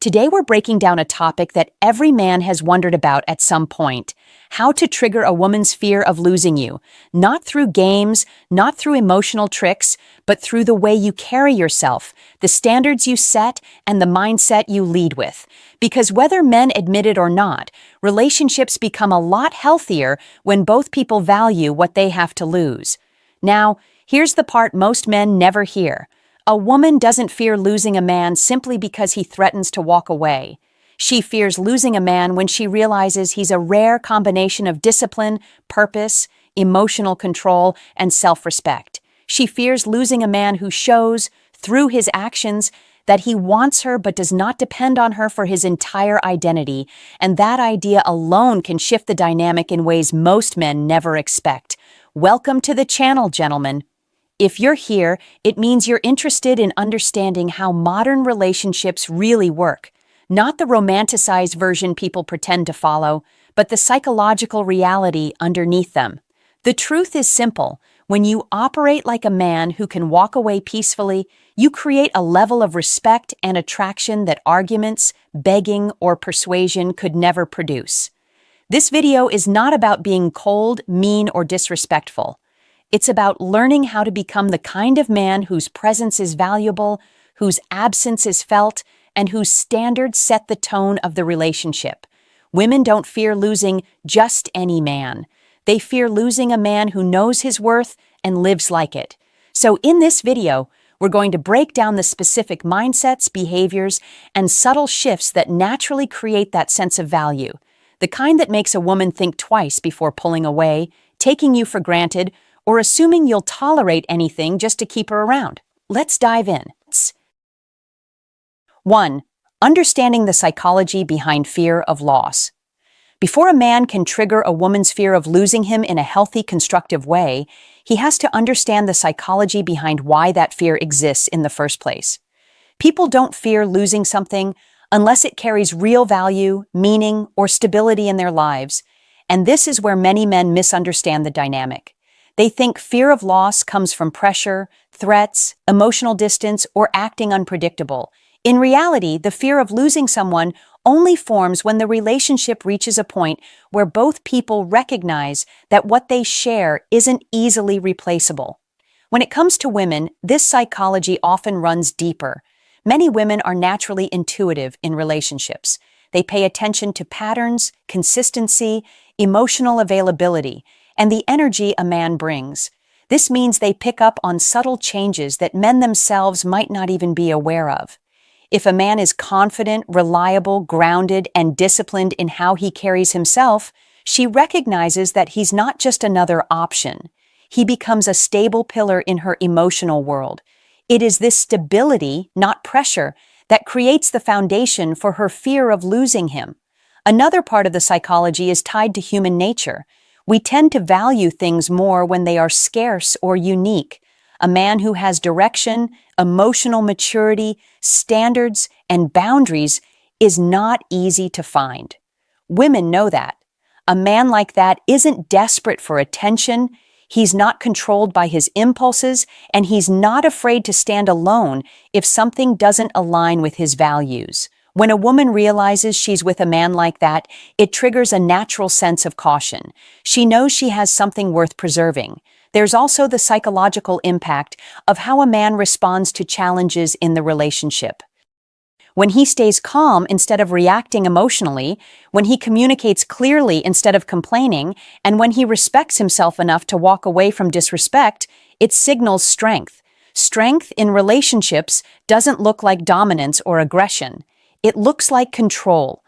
Today we're breaking down a topic that every man has wondered about at some point: how to trigger a woman's fear of losing you, not through games, not through emotional tricks, but through the way you carry yourself, the standards you set, and the mindset you lead with. Because whether men admit it or not, relationships become a lot healthier when both people value what they have to lose. Now, here's the part most men never hear. A woman doesn't fear losing a man simply because he threatens to walk away. She fears losing a man when she realizes he's a rare combination of discipline, purpose, emotional control, and self-respect. She fears losing a man who shows, through his actions, that he wants her but does not depend on her for his entire identity, and that idea alone can shift the dynamic in ways most men never expect. Welcome to the channel, gentlemen. If you're here, it means you're interested in understanding how modern relationships really work. Not the romanticized version people pretend to follow, but the psychological reality underneath them. The truth is simple. When you operate like a man who can walk away peacefully, you create a level of respect and attraction that arguments, begging, or persuasion could never produce. This video is not about being cold, mean, or disrespectful. It's about learning how to become the kind of man whose presence is valuable, whose absence is felt, and whose standards set the tone of the relationship. Women don't fear losing just any man. They fear losing a man who knows his worth and lives like it. So in this video, we're going to break down the specific mindsets, behaviors, and subtle shifts that naturally create that sense of value. The kind that makes a woman think twice before pulling away, taking you for granted, or assuming you'll tolerate anything just to keep her around. Let's dive in. 1. Understanding the psychology behind fear of loss. Before a man can trigger a woman's fear of losing him in a healthy, constructive way, he has to understand the psychology behind why that fear exists in the first place. People don't fear losing something unless it carries real value, meaning, or stability in their lives, and this is where many men misunderstand the dynamic. They think fear of loss comes from pressure, threats, emotional distance, or acting unpredictable. In reality, the fear of losing someone only forms when the relationship reaches a point where both people recognize that what they share isn't easily replaceable. When it comes to women, this psychology often runs deeper. Many women are naturally intuitive in relationships. They pay attention to patterns, consistency, emotional availability, and the energy a man brings. This means they pick up on subtle changes that men themselves might not even be aware of. If a man is confident, reliable, grounded, and disciplined in how he carries himself, she recognizes that he's not just another option. He becomes a stable pillar in her emotional world. It is this stability, not pressure, that creates the foundation for her fear of losing him. Another part of the psychology is tied to human nature. We tend to value things more when they are scarce or unique. A man who has direction, emotional maturity, standards, and boundaries is not easy to find. Women know that. A man like that isn't desperate for attention, he's not controlled by his impulses, and he's not afraid to stand alone if something doesn't align with his values. When a woman realizes she's with a man like that, it triggers a natural sense of caution. She knows she has something worth preserving. There's also the psychological impact of how a man responds to challenges in the relationship. When he stays calm instead of reacting emotionally, when he communicates clearly instead of complaining, and when he respects himself enough to walk away from disrespect, it signals strength. Strength in relationships doesn't look like dominance or aggression. It looks like control.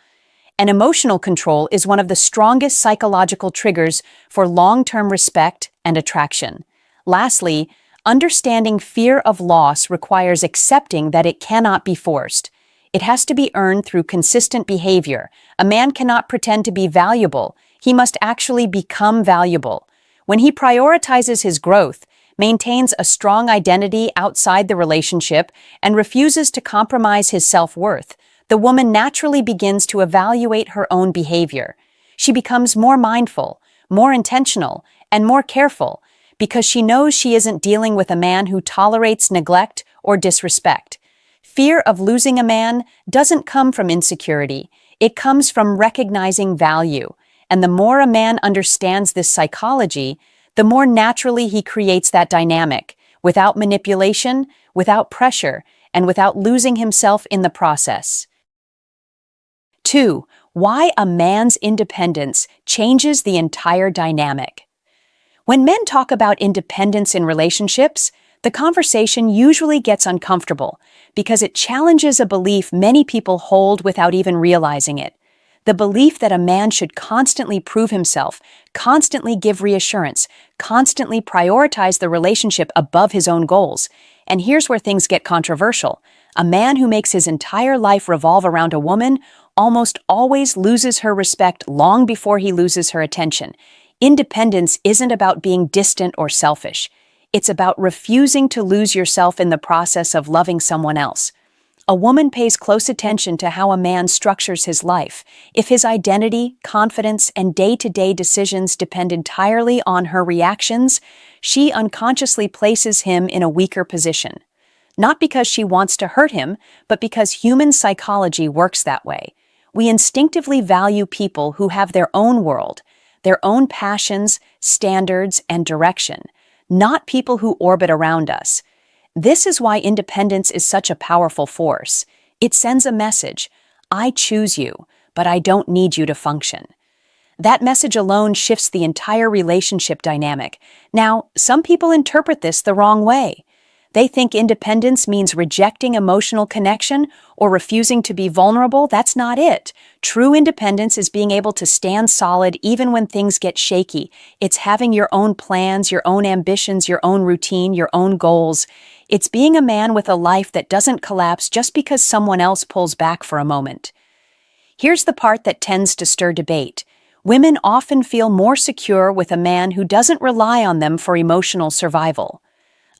And emotional control is one of the strongest psychological triggers for long-term respect and attraction. Lastly, understanding fear of loss requires accepting that it cannot be forced. It has to be earned through consistent behavior. A man cannot pretend to be valuable. He must actually become valuable. When he prioritizes his growth, maintains a strong identity outside the relationship, and refuses to compromise his self-worth, the woman naturally begins to evaluate her own behavior. She becomes more mindful, more intentional, and more careful because she knows she isn't dealing with a man who tolerates neglect or disrespect. Fear of losing a man doesn't come from insecurity. It comes from recognizing value. And the more a man understands this psychology, the more naturally he creates that dynamic, without manipulation, without pressure, and without losing himself in the process. 2. Why a man's independence changes the entire dynamic. When men talk about independence in relationships, the conversation usually gets uncomfortable because it challenges a belief many people hold without even realizing it. The belief that a man should constantly prove himself, constantly give reassurance, constantly prioritize the relationship above his own goals. And here's where things get controversial. A man who makes his entire life revolve around a woman almost always loses her respect long before he loses her attention. Independence isn't about being distant or selfish. It's about refusing to lose yourself in the process of loving someone else. A woman pays close attention to how a man structures his life. If his identity, confidence, and day-to-day decisions depend entirely on her reactions, she unconsciously places him in a weaker position. Not because she wants to hurt him, but because human psychology works that way. We instinctively value people who have their own world, their own passions, standards, and direction, not people who orbit around us. This is why independence is such a powerful force. It sends a message: I choose you, but I don't need you to function. That message alone shifts the entire relationship dynamic. Now, some people interpret this the wrong way. They think independence means rejecting emotional connection or refusing to be vulnerable. That's not it. True independence is being able to stand solid even when things get shaky. It's having your own plans, your own ambitions, your own routine, your own goals. It's being a man with a life that doesn't collapse just because someone else pulls back for a moment. Here's the part that tends to stir debate. Women often feel more secure with a man who doesn't rely on them for emotional survival.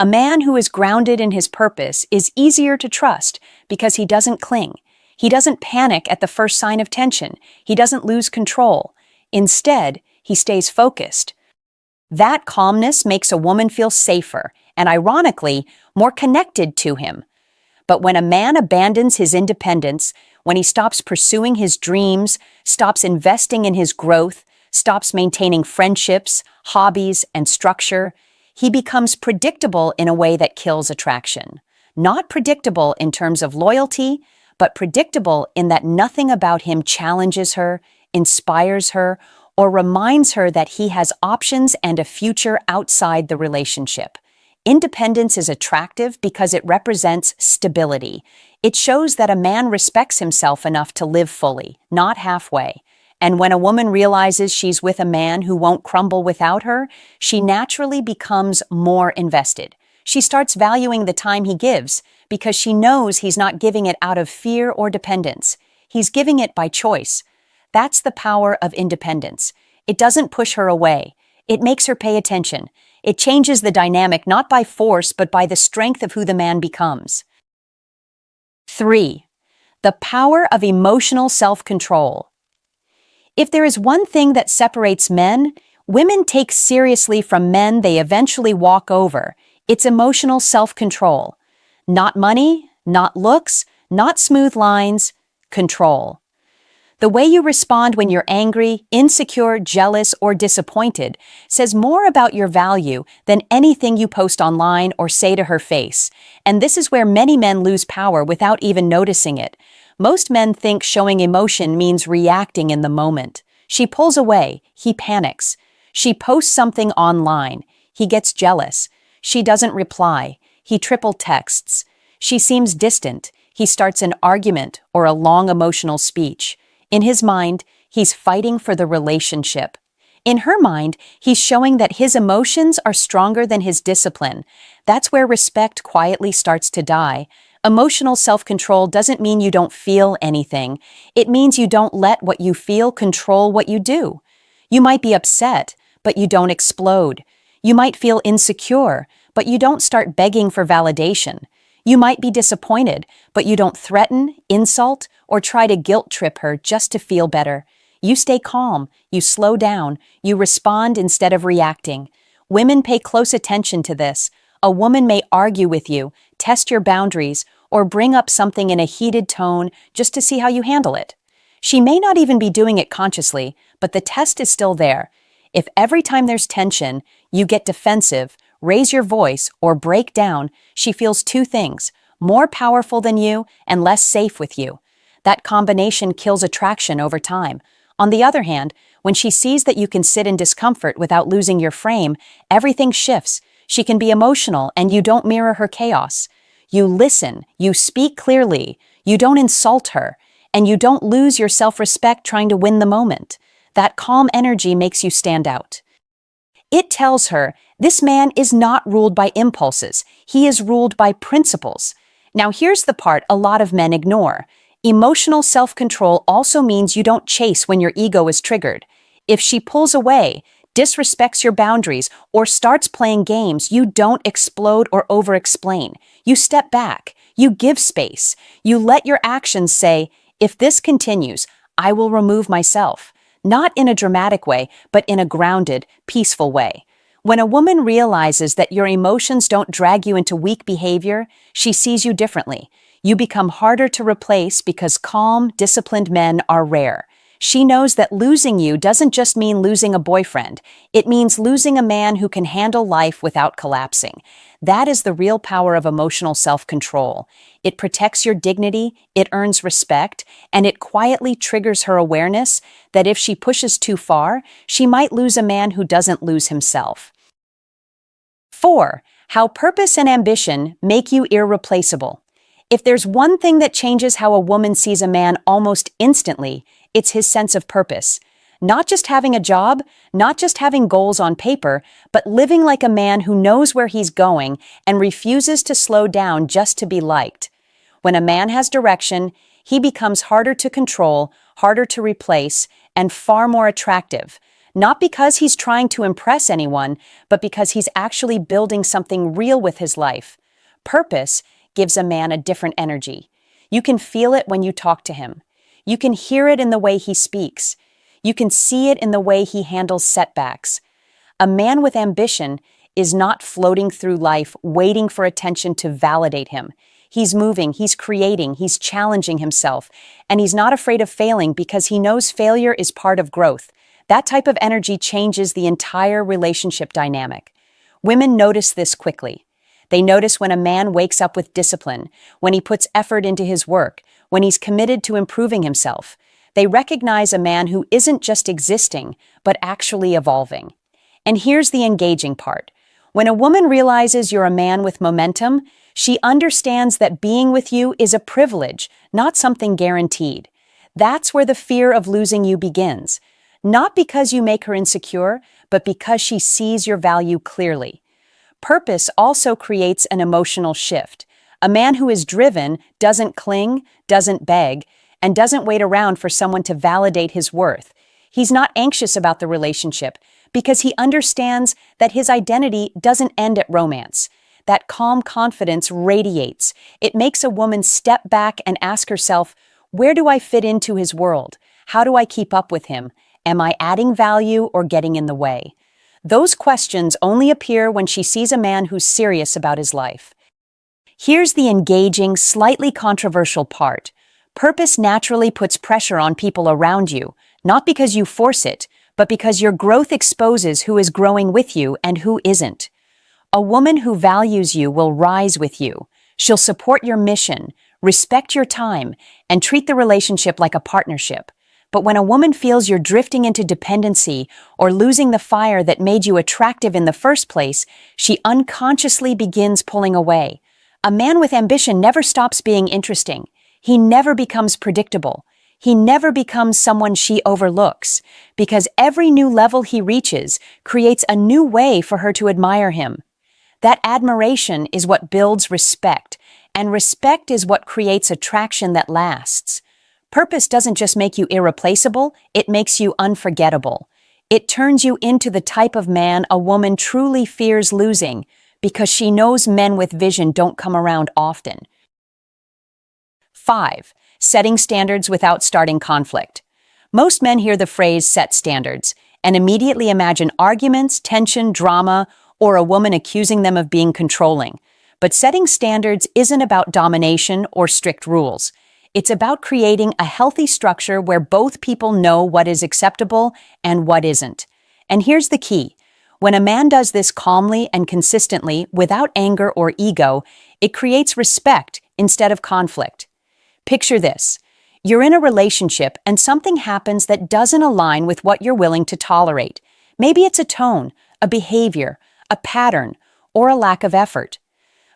A man who is grounded in his purpose is easier to trust because he doesn't cling. He doesn't panic at the first sign of tension. He doesn't lose control. Instead, he stays focused. That calmness makes a woman feel safer and, ironically, more connected to him. But when a man abandons his independence, when he stops pursuing his dreams, stops investing in his growth, stops maintaining friendships, hobbies, and structure, he becomes predictable in a way that kills attraction. Not predictable in terms of loyalty, but predictable in that nothing about him challenges her, inspires her, or reminds her that he has options and a future outside the relationship. Independence is attractive because it represents stability. It shows that a man respects himself enough to live fully, not halfway. And when a woman realizes she's with a man who won't crumble without her, she naturally becomes more invested. She starts valuing the time he gives because she knows he's not giving it out of fear or dependence. He's giving it by choice. That's the power of independence. It doesn't push her away. It makes her pay attention. It changes the dynamic not by force but by the strength of who the man becomes. 3. The power of emotional self-control. If there is one thing that separates men, women take seriously from men they eventually walk over, it's emotional self-control. Not money, not looks, not smooth lines, control. The way you respond when you're angry, insecure, jealous, or disappointed says more about your value than anything you post online or say to her face. And this is where many men lose power without even noticing it. Most men think showing emotion means reacting in the moment. She pulls away, he panics. She posts something online, he gets jealous. She doesn't reply, he triple texts. She seems distant, he starts an argument or a long emotional speech. In his mind, he's fighting for the relationship. In her mind, he's showing that his emotions are stronger than his discipline. That's where respect quietly starts to die. Emotional self-control doesn't mean you don't feel anything. It means you don't let what you feel control what you do. You might be upset, but you don't explode. You might feel insecure, but you don't start begging for validation. You might be disappointed, but you don't threaten, insult, or try to guilt trip her just to feel better. You stay calm, you slow down, you respond instead of reacting. Women pay close attention to this. A woman may argue with you, test your boundaries, or bring up something in a heated tone just to see how you handle it. She may not even be doing it consciously, but the test is still there. If every time there's tension, you get defensive, raise your voice, or break down, she feels two things: more powerful than you and less safe with you. That combination kills attraction over time. On the other hand, when she sees that you can sit in discomfort without losing your frame, everything shifts. She can be emotional and you don't mirror her chaos. You listen, you speak clearly, you don't insult her, and you don't lose your self-respect trying to win the moment. That calm energy makes you stand out. It tells her, this man is not ruled by impulses, he is ruled by principles. Now here's the part a lot of men ignore. Emotional self-control also means you don't chase when your ego is triggered. If she pulls away, disrespects your boundaries, or starts playing games, you don't explode or over-explain. You step back, you give space, you let your actions say, if this continues, I will remove myself. Not in a dramatic way, but in a grounded, peaceful way. When a woman realizes that your emotions don't drag you into weak behavior, she sees you differently. You become harder to replace because calm, disciplined men are rare. She knows that losing you doesn't just mean losing a boyfriend. It means losing a man who can handle life without collapsing. That is the real power of emotional self-control. It protects your dignity, it earns respect, and it quietly triggers her awareness that if she pushes too far, she might lose a man who doesn't lose himself. 4. How purpose and ambition make you irreplaceable. If there's one thing that changes how a woman sees a man almost instantly, it's his sense of purpose. Not just having a job, not just having goals on paper, but living like a man who knows where he's going and refuses to slow down just to be liked. When a man has direction, he becomes harder to control, harder to replace, and far more attractive. Not because he's trying to impress anyone, but because he's actually building something real with his life. Purpose gives a man a different energy. You can feel it when you talk to him. You can hear it in the way he speaks. You can see it in the way he handles setbacks. A man with ambition is not floating through life waiting for attention to validate him. He's moving, he's creating, he's challenging himself, and he's not afraid of failing because he knows failure is part of growth. That type of energy changes the entire relationship dynamic. Women notice this quickly. They notice when a man wakes up with discipline, when he puts effort into his work, when he's committed to improving himself. They recognize a man who isn't just existing, but actually evolving. And here's the engaging part. When a woman realizes you're a man with momentum, she understands that being with you is a privilege, not something guaranteed. That's where the fear of losing you begins. Not because you make her insecure, but because she sees your value clearly. Purpose also creates an emotional shift. A man who is driven doesn't cling, doesn't beg, and doesn't wait around for someone to validate his worth. He's not anxious about the relationship because he understands that his identity doesn't end at romance. That calm confidence radiates. It makes a woman step back and ask herself, where do I fit into his world? How do I keep up with him? Am I adding value or getting in the way? Those questions only appear when she sees a man who's serious about his life. Here's the engaging, slightly controversial part. Purpose naturally puts pressure on people around you, not because you force it, but because your growth exposes who is growing with you and who isn't. A woman who values you will rise with you. She'll support your mission, respect your time, and treat the relationship like a partnership. But when a woman feels you're drifting into dependency or losing the fire that made you attractive in the first place, she unconsciously begins pulling away. A man with ambition never stops being interesting. He never becomes predictable. He never becomes someone she overlooks, because every new level he reaches creates a new way for her to admire him. That admiration is what builds respect, and respect is what creates attraction that lasts. Purpose doesn't just make you irreplaceable, it makes you unforgettable. It turns you into the type of man a woman truly fears losing, because she knows men with vision don't come around often. 5. Setting standards without starting conflict. Most men hear the phrase set standards and immediately imagine arguments, tension, drama, or a woman accusing them of being controlling. But setting standards isn't about domination or strict rules. It's about creating a healthy structure where both people know what is acceptable and what isn't. And here's the key. When a man does this calmly and consistently, without anger or ego, it creates respect instead of conflict. Picture this. You're in a relationship and something happens that doesn't align with what you're willing to tolerate. Maybe it's a tone, a behavior, a pattern, or a lack of effort.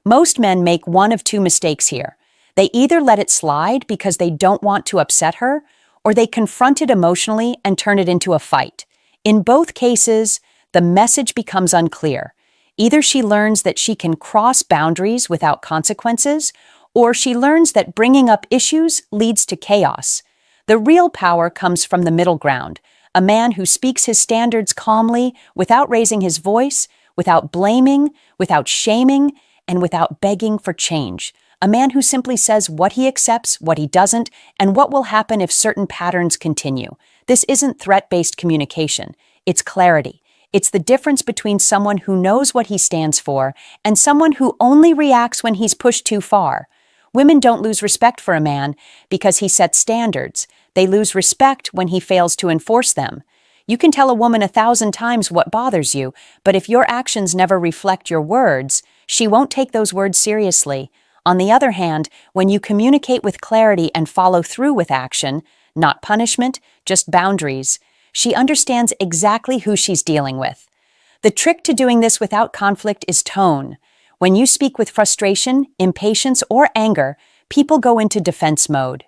Most men make one of two mistakes here. They either let it slide because they don't want to upset her, or they confront it emotionally and turn it into a fight. In both cases, the message becomes unclear. Either she learns that she can cross boundaries without consequences, or she learns that bringing up issues leads to chaos. The real power comes from the middle ground, a man who speaks his standards calmly, without raising his voice, without blaming, without shaming, and without begging for change. A man who simply says what he accepts, what he doesn't, and what will happen if certain patterns continue. This isn't threat-based communication. It's clarity. It's the difference between someone who knows what he stands for and someone who only reacts when he's pushed too far. Women don't lose respect for a man because he sets standards. They lose respect when he fails to enforce them. You can tell a woman 1,000 times what bothers you, but if your actions never reflect your words, she won't take those words seriously. On the other hand, when you communicate with clarity and follow through with action, not punishment, just boundaries, she understands exactly who she's dealing with. The trick to doing this without conflict is tone. When you speak with frustration, impatience, or anger, people go into defense mode.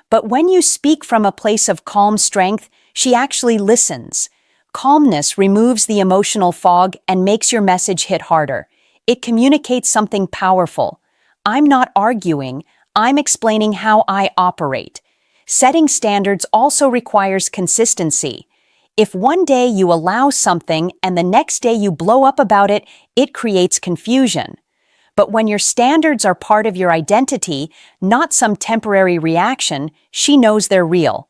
But when you speak from a place of calm strength, she actually listens. Calmness removes the emotional fog and makes your message hit harder. It communicates something powerful. I'm not arguing, I'm explaining how I operate. Setting standards also requires consistency. If one day you allow something and the next day you blow up about it, it creates confusion. But when your standards are part of your identity, not some temporary reaction, she knows they're real.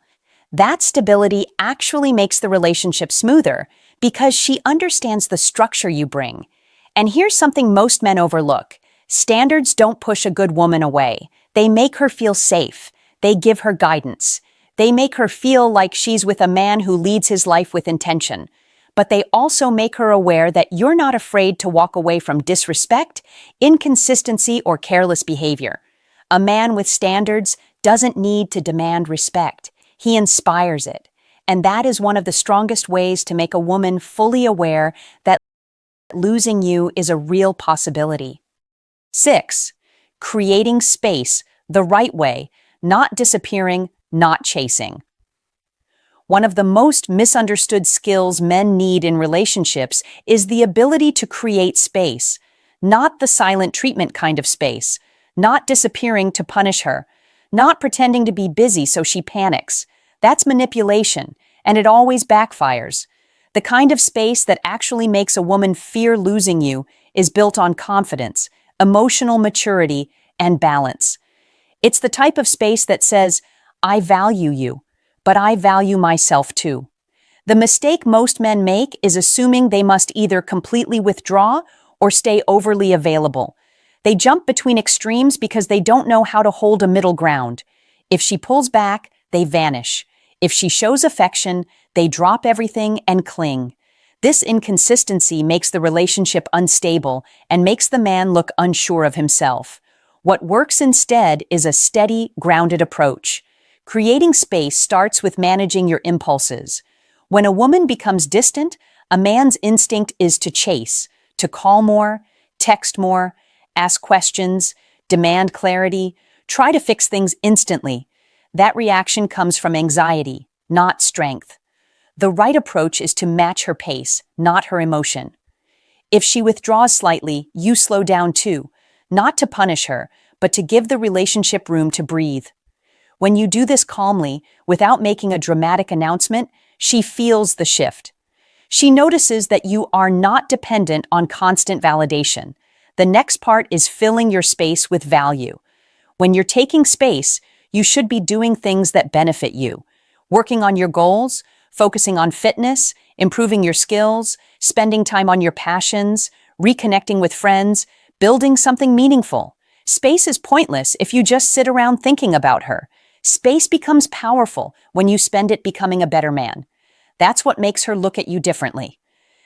That stability actually makes the relationship smoother because she understands the structure you bring. And here's something most men overlook. Standards don't push a good woman away. They make her feel safe. They give her guidance. They make her feel like she's with a man who leads his life with intention. But they also make her aware that you're not afraid to walk away from disrespect, inconsistency, or careless behavior. A man with standards doesn't need to demand respect. He inspires it. And that is one of the strongest ways to make a woman fully aware that losing you is a real possibility. 6. Creating space the right way, not disappearing, not chasing. One of the most misunderstood skills men need in relationships is the ability to create space, not the silent treatment kind of space, not disappearing to punish her, not pretending to be busy so she panics. That's manipulation, and it always backfires. The kind of space that actually makes a woman fear losing you is built on confidence, emotional maturity, and balance. It's the type of space that says, I value you, but I value myself too. The mistake most men make is assuming they must either completely withdraw or stay overly available. They jump between extremes because they don't know how to hold a middle ground. If she pulls back, they vanish. If she shows affection, they drop everything and cling. This inconsistency makes the relationship unstable and makes the man look unsure of himself. What works instead is a steady, grounded approach. Creating space starts with managing your impulses. When a woman becomes distant, a man's instinct is to chase, to call more, text more, ask questions, demand clarity, try to fix things instantly. That reaction comes from anxiety, not strength. The right approach is to match her pace, not her emotion. If she withdraws slightly, you slow down too, not to punish her, but to give the relationship room to breathe. When you do this calmly, without making a dramatic announcement, she feels the shift. She notices that you are not dependent on constant validation. The next part is filling your space with value. When you're taking space, you should be doing things that benefit you. Working on your goals, focusing on fitness, improving your skills, spending time on your passions, reconnecting with friends, building something meaningful. Space is pointless if you just sit around thinking about her. Space becomes powerful when you spend it becoming a better man. That's what makes her look at you differently.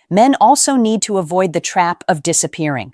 Men also need to avoid the trap of disappearing.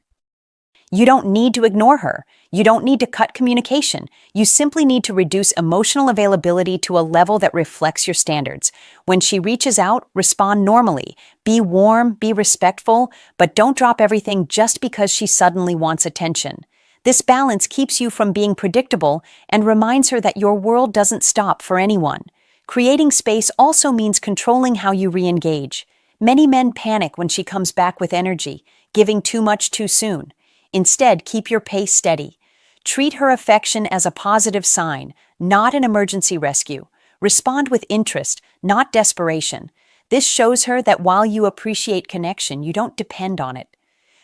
You don't need to ignore her. You don't need to cut communication. You simply need to reduce emotional availability to a level that reflects your standards. When she reaches out, respond normally. Be warm, be respectful, but don't drop everything just because she suddenly wants attention. This balance keeps you from being predictable and reminds her that your world doesn't stop for anyone. Creating space also means controlling how you re-engage. Many men panic when she comes back with energy, giving too much too soon. Instead, keep your pace steady. Treat her affection as a positive sign, not an emergency rescue. Respond with interest, not desperation. This shows her that while you appreciate connection, you don't depend on it.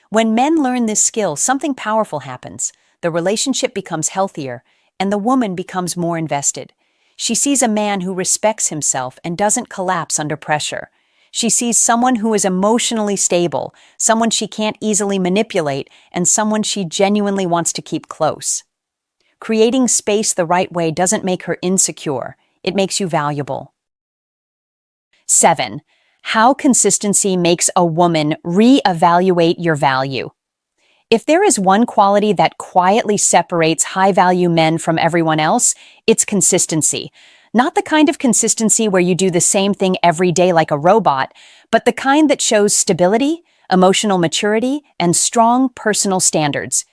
When men learn this skill, something powerful happens. The relationship becomes healthier, and the woman becomes more invested. She sees a man who respects himself and doesn't collapse under pressure. She sees someone who is emotionally stable, someone she can't easily manipulate, and someone she genuinely wants to keep close. Creating space the right way doesn't make her insecure. It makes you valuable. 7. How consistency makes a woman re-evaluate your value. If there is one quality that quietly separates high-value men from everyone else, it's consistency. Not the kind of consistency where you do the same thing every day like a robot, but the kind that shows stability, emotional maturity, and strong personal standards.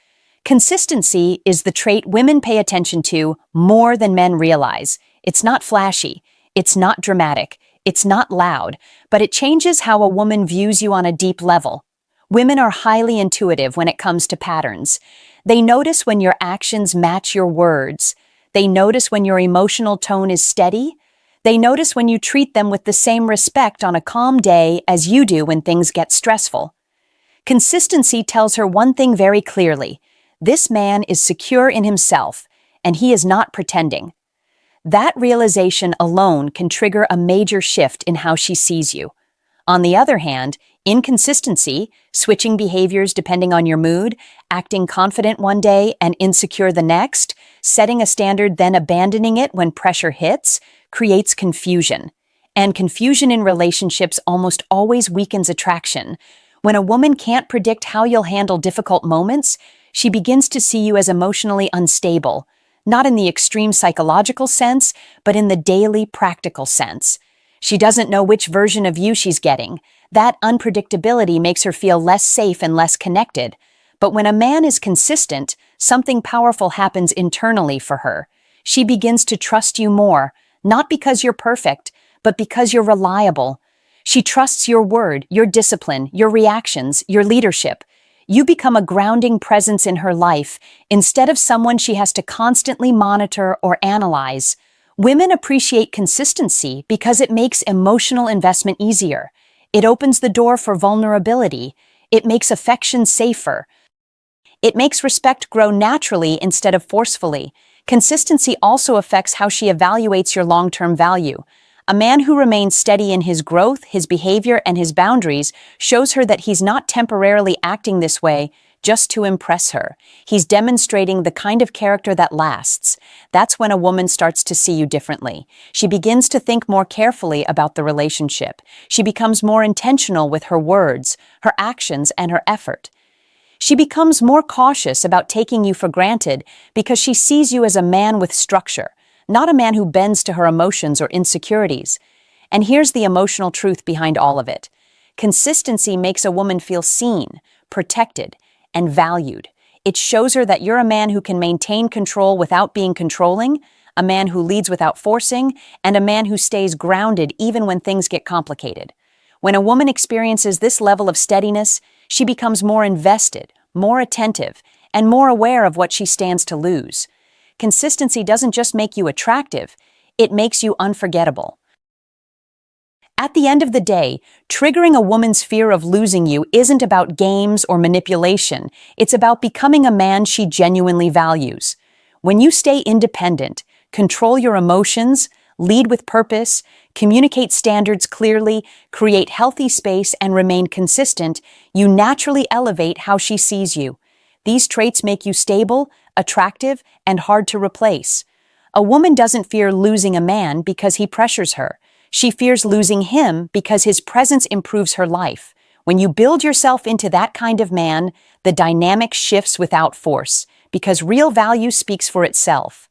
Consistency is the trait women pay attention to more than men realize. It's not flashy, it's not dramatic, it's not loud, but it changes how a woman views you on a deep level. Women are highly intuitive when it comes to patterns. They notice when your actions match your words. They notice when your emotional tone is steady. They notice when you treat them with the same respect on a calm day as you do when things get stressful. Consistency tells her one thing very clearly. This man is secure in himself, and he is not pretending. That realization alone can trigger a major shift in how she sees you. On the other hand, inconsistency, switching behaviors depending on your mood, acting confident one day and insecure the next, setting a standard then abandoning it when pressure hits, creates confusion. And confusion in relationships almost always weakens attraction. When a woman can't predict how you'll handle difficult moments, she begins to see you as emotionally unstable, not in the extreme psychological sense, but in the daily practical sense. She doesn't know which version of you she's getting. That unpredictability makes her feel less safe and less connected. But when a man is consistent, something powerful happens internally for her. She begins to trust you more, not because you're perfect, but because you're reliable. She trusts your word, your discipline, your reactions, your leadership. You become a grounding presence in her life instead of someone she has to constantly monitor or analyze. Women appreciate consistency because it makes emotional investment easier. It opens the door for vulnerability. It makes affection safer. It makes respect grow naturally instead of forcefully. Consistency also affects how she evaluates your long-term value. A man who remains steady in his growth, his behavior, and his boundaries shows her that he's not temporarily acting this way just to impress her. He's demonstrating the kind of character that lasts. That's when a woman starts to see you differently. She begins to think more carefully about the relationship. She becomes more intentional with her words, her actions, and her effort. She becomes more cautious about taking you for granted because she sees you as a man with structure, not a man who bends to her emotions or insecurities. And here's the emotional truth behind all of it. Consistency makes a woman feel seen, protected, and valued. It shows her that you're a man who can maintain control without being controlling, a man who leads without forcing, and a man who stays grounded even when things get complicated. When a woman experiences this level of steadiness, she becomes more invested, more attentive, and more aware of what she stands to lose. Consistency doesn't just make you attractive, it makes you unforgettable. At the end of the day, triggering a woman's fear of losing you isn't about games or manipulation. It's about becoming a man she genuinely values. When you stay independent, control your emotions, lead with purpose, communicate standards clearly, create healthy space, and remain consistent, you naturally elevate how she sees you. These traits make you stable, attractive, and hard to replace. A woman doesn't fear losing a man because he pressures her. She fears losing him because his presence improves her life. When you build yourself into that kind of man, the dynamic shifts without force, because real value speaks for itself.